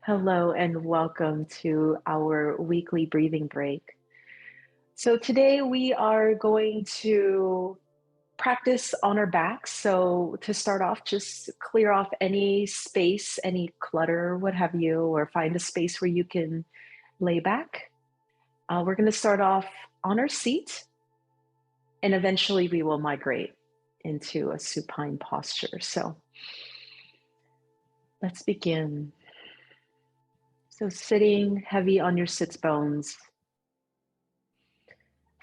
Hello and welcome to our weekly breathing break. So, today we are going to practice on our backs. So, to start off, just clear off any space, any clutter, what have you, or find a space where you can lay back. We're going to start off on our seat and eventually we will migrate into a supine posture. So, let's begin. So, sitting heavy on your sits bones,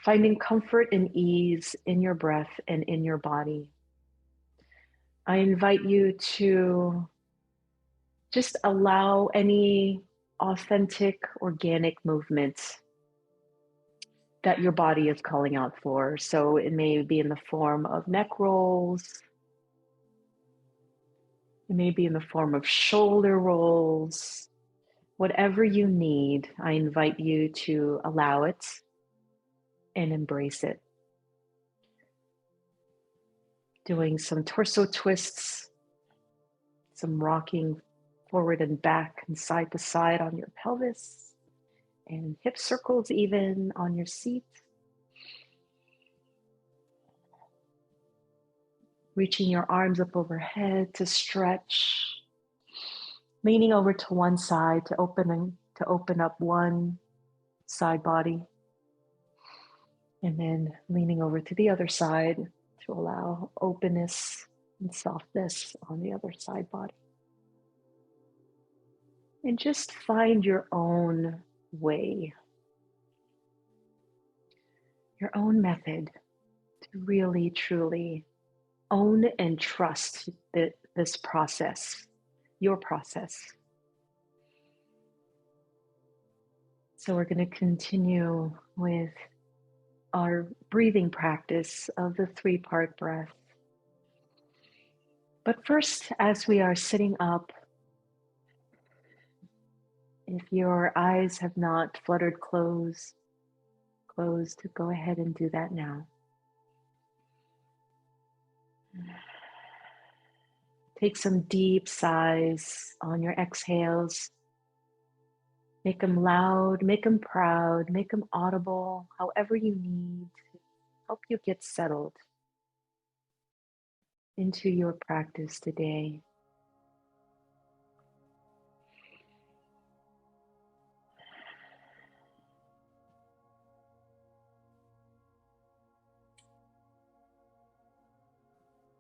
finding comfort and ease in your breath and in your body. I invite you to just allow any authentic, organic movements that your body is calling out for. So it may be in the form of neck rolls, it may be in the form of shoulder rolls. Whatever you need, I invite you to allow it and embrace it. Doing some torso twists, some rocking forward and back and side to side on your pelvis, and hip circles even on your seat. Reaching your arms up overhead to stretch, leaning over to one side to open up one side body, and then leaning over to the other side to allow openness and softness on the other side body. And just find your own way, your own method to really, truly own and trust this process, your process. So we're going to continue with our breathing practice of the 3-part breath. But first, as we are sitting up, if your eyes have not fluttered closed, go ahead and do that now. Take some deep sighs on your exhales. Make them loud, make them proud, make them audible, however you need to help you get settled into your practice today.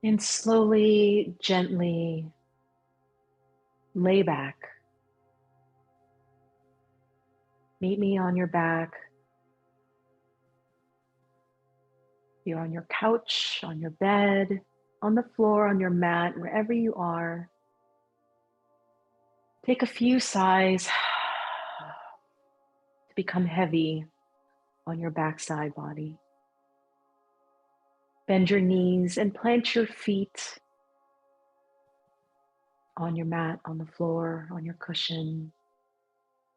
And slowly, gently lay back. Meet me on your back. You're on your couch, on your bed, on the floor, on your mat, wherever you are. Take a few sighs to become heavy on your backside body. Bend your knees and plant your feet on your mat, on the floor, on your cushion,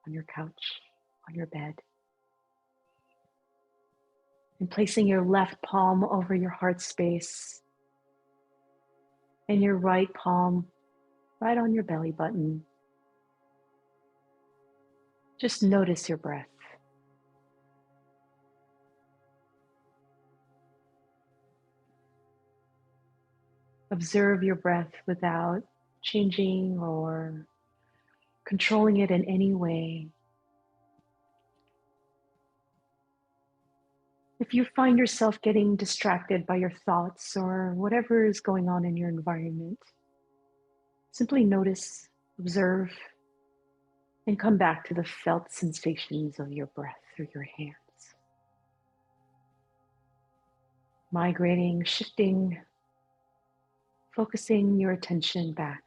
on your couch, on your bed. And placing your left palm over your heart space and your right palm right on your belly button. Just notice your breath. Observe your breath without changing or controlling it in any way. If you find yourself getting distracted by your thoughts or whatever is going on in your environment, simply notice, observe, and come back to the felt sensations of your breath through your hands. Migrating, shifting, focusing your attention back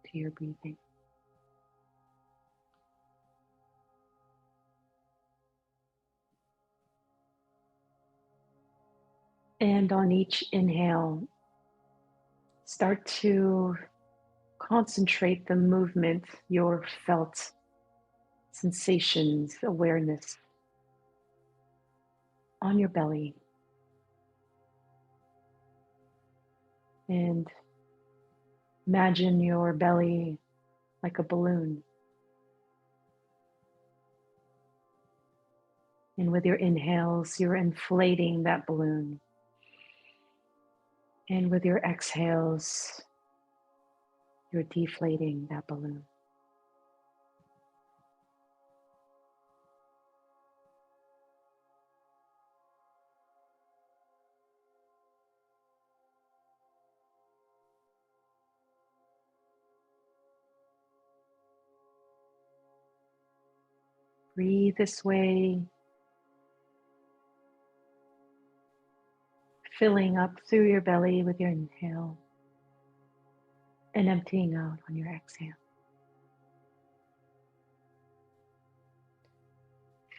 to your breathing. And on each inhale, start to concentrate the movement, your felt sensations, awareness on your belly. And imagine your belly like a balloon. And with your inhales, you're inflating that balloon. And with your exhales, you're deflating that balloon. Breathe this way, filling up through your belly with your inhale and emptying out on your exhale.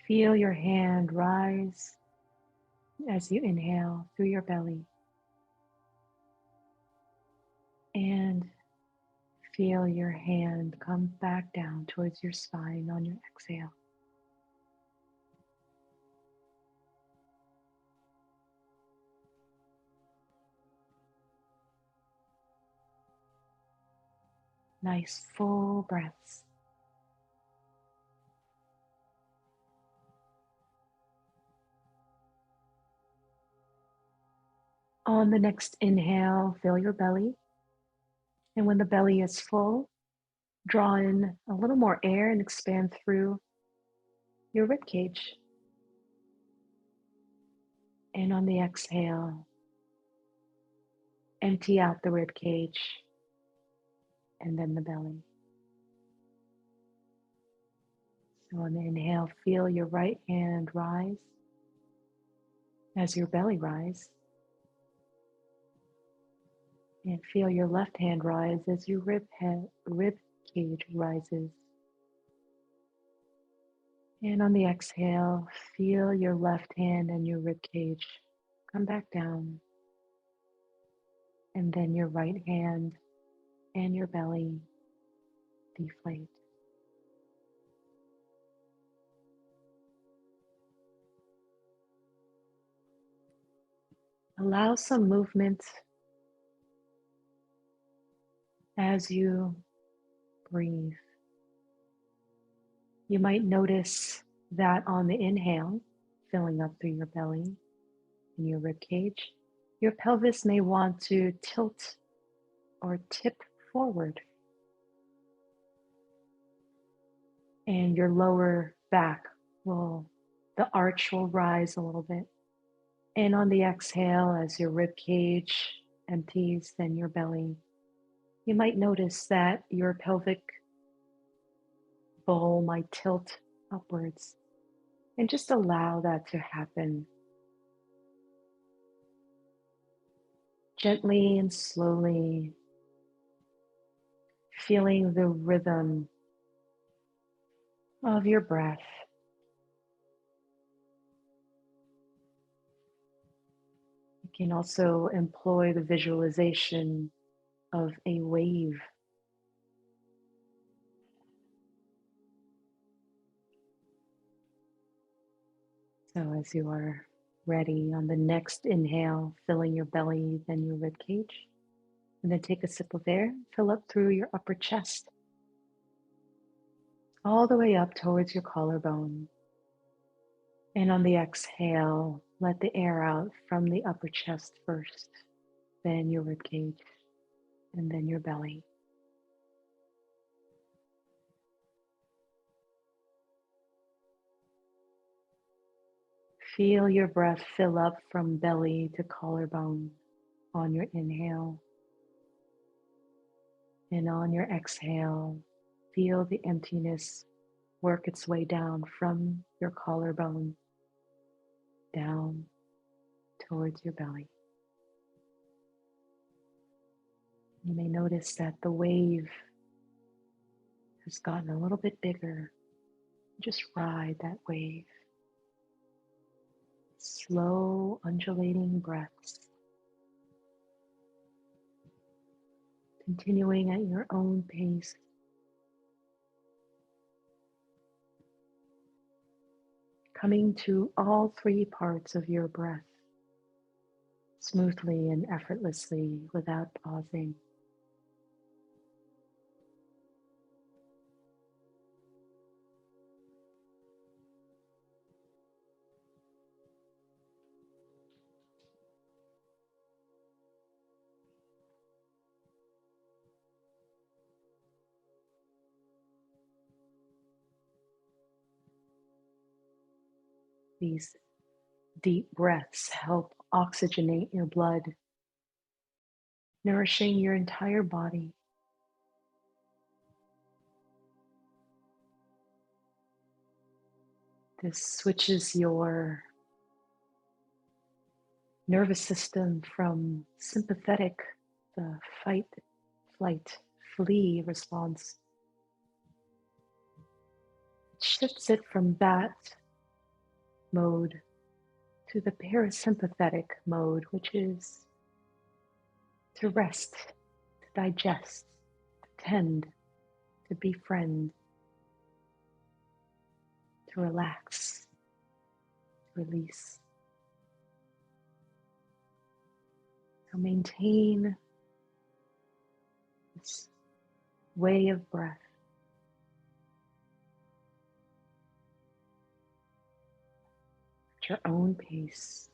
Feel your hand rise as you inhale through your belly, and feel your hand come back down towards your spine on your exhale. Nice full breaths. On the next inhale, fill your belly. And when the belly is full, draw in a little more air and expand through your rib cage. And on the exhale, empty out the rib cage and then the belly. So on the inhale, feel your right hand rise as your belly rises. And feel your left hand rise as your rib cage rises. And on the exhale, feel your left hand and your rib cage come back down. And then your right hand and your belly deflate. Allow some movement as you breathe. You might notice that on the inhale, filling up through your belly and your rib cage, your pelvis may want to tilt or tip forward. And your lower back the arch will rise a little bit. And on the exhale, as your rib cage empties, then your belly, you might notice that your pelvic bowl might tilt upwards. And just allow that to happen. Gently and slowly, feeling the rhythm of your breath. You can also employ the visualization of a wave. So as you are ready, on the next inhale, filling your belly, then your rib cage, and then take a sip of air, fill up through your upper chest, all the way up towards your collarbone. And on the exhale, let the air out from the upper chest first, then your rib cage, and then your belly. Feel your breath fill up from belly to collarbone on your inhale. And on your exhale, feel the emptiness work its way down from your collarbone down towards your belly. You may notice that the wave has gotten a little bit bigger. Just ride that wave. Slow, undulating breaths. Continuing at your own pace. Coming to all three parts of your breath smoothly and effortlessly without pausing. These deep breaths help oxygenate your blood, nourishing your entire body. This switches your nervous system from sympathetic, the fight, flight, flee response. It shifts it from that mode to the parasympathetic mode, which is to rest, to digest, to tend, to befriend, to relax, to release. So maintain this way of breath at your own pace.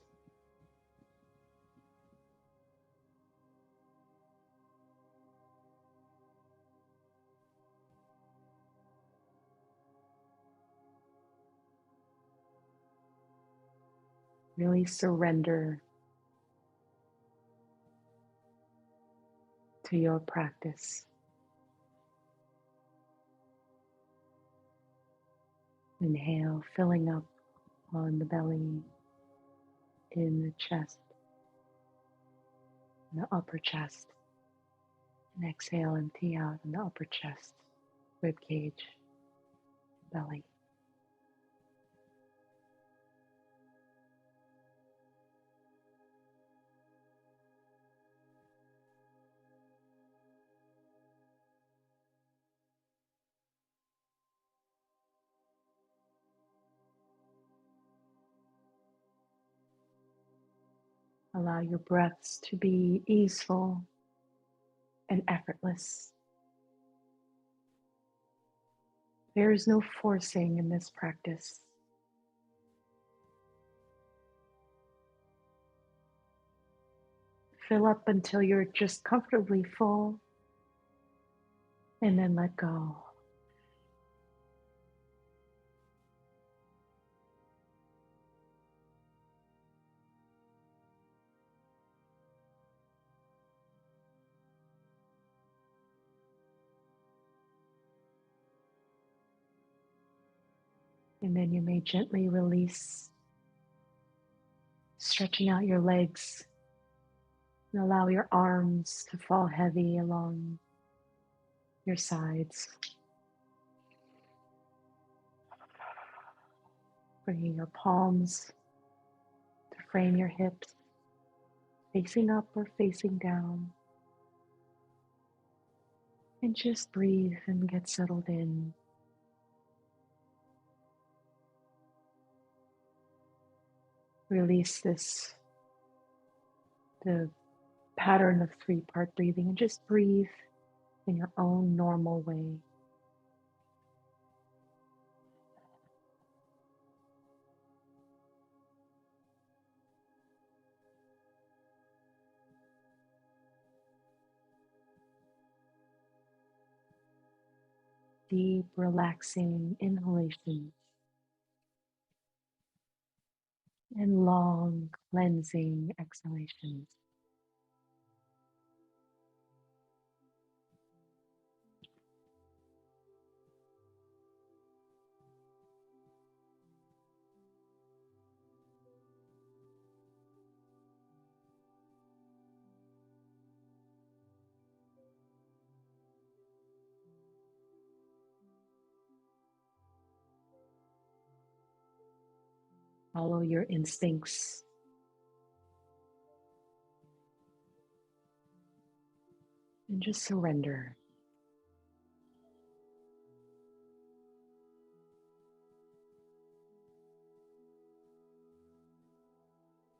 Really surrender to your practice. Inhale, filling up on the belly, in the chest, in the upper chest. And exhale, empty out in the upper chest, rib cage, belly. Allow your breaths to be easeful and effortless. There is no forcing in this practice. Fill up until you're just comfortably full, and then let go. And then you may gently release, stretching out your legs, and allow your arms to fall heavy along your sides. Bringing your palms to frame your hips, facing up or facing down. And just breathe and get settled in. Release the pattern of three-part breathing, and just breathe in your own normal way. Deep, relaxing inhalations and long, cleansing exhalations. Follow your instincts and just surrender.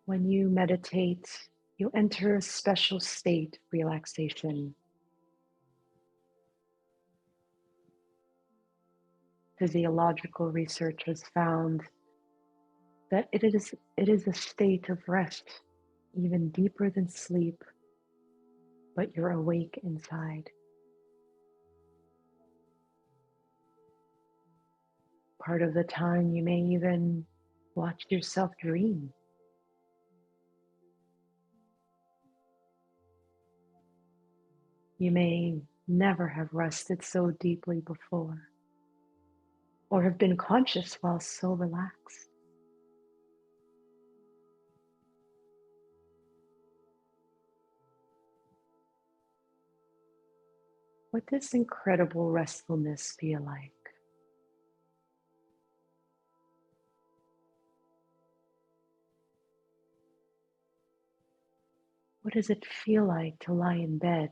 When you meditate, you enter a special state of relaxation. Physiological research has found that it is a state of rest, even deeper than sleep, but you're awake inside. Part of the time you may even Watch yourself dream. You may never have rested so deeply before, or have been conscious while so relaxed. What does incredible restfulness feel like? What does it feel like to lie in bed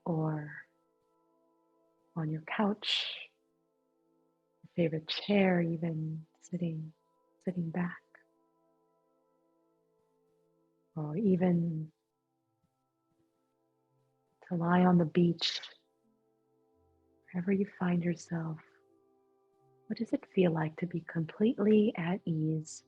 or on your couch, your favorite chair, even sitting back, or even to lie on the beach, wherever you find yourself? What does it feel like to be completely at ease?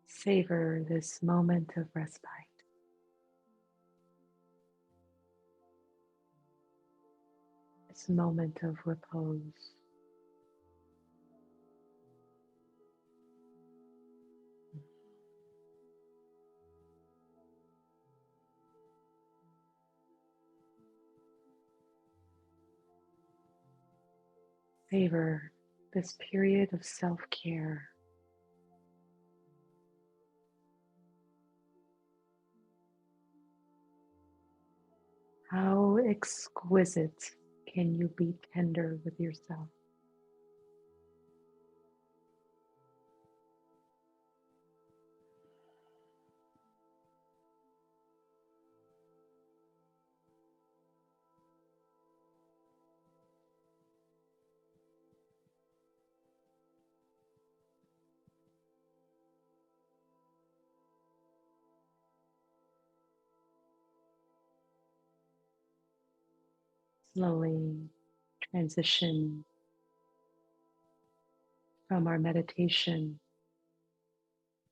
Savor this moment of respite, this moment of repose. Savor this period of self-care. How exquisite can you be tender with yourself? Slowly transition from our meditation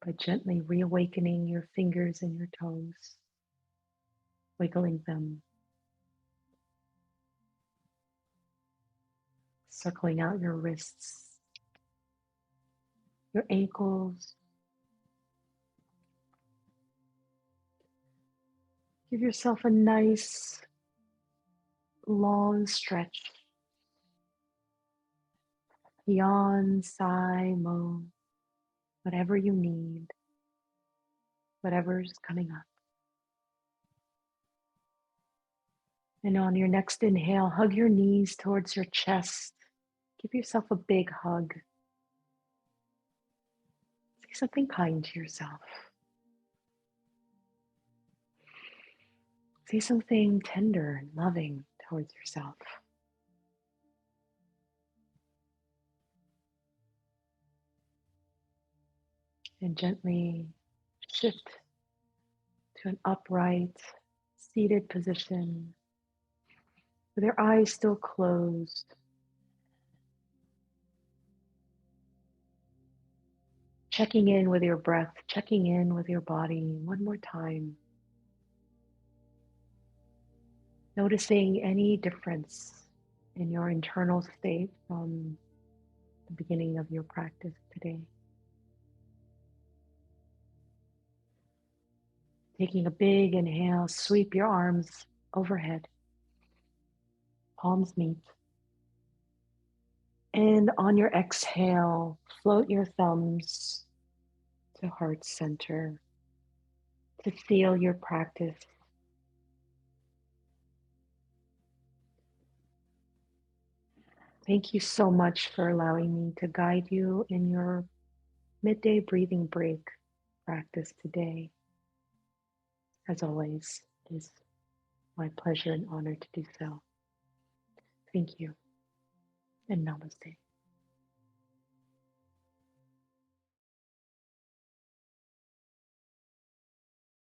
by gently reawakening your fingers and your toes, wiggling them, circling out your wrists, your ankles. Give yourself a nice long stretch. Yawn, sigh, moan, whatever you need, whatever's coming up. And on your next inhale, hug your knees towards your chest. Give yourself a big hug. Say something kind to yourself. Say something tender and loving towards yourself. And gently shift to an upright, seated position with your eyes still closed. Checking in with your breath, checking in with your body one more time. Noticing any difference in your internal state from the beginning of your practice today. Taking a big inhale, sweep your arms overhead, palms meet. And on your exhale, float your thumbs to heart center to seal your practice. Thank you so much for allowing me to guide you in your midday breathing break practice today. As always, is My pleasure and honor to do so. Thank you, and namaste.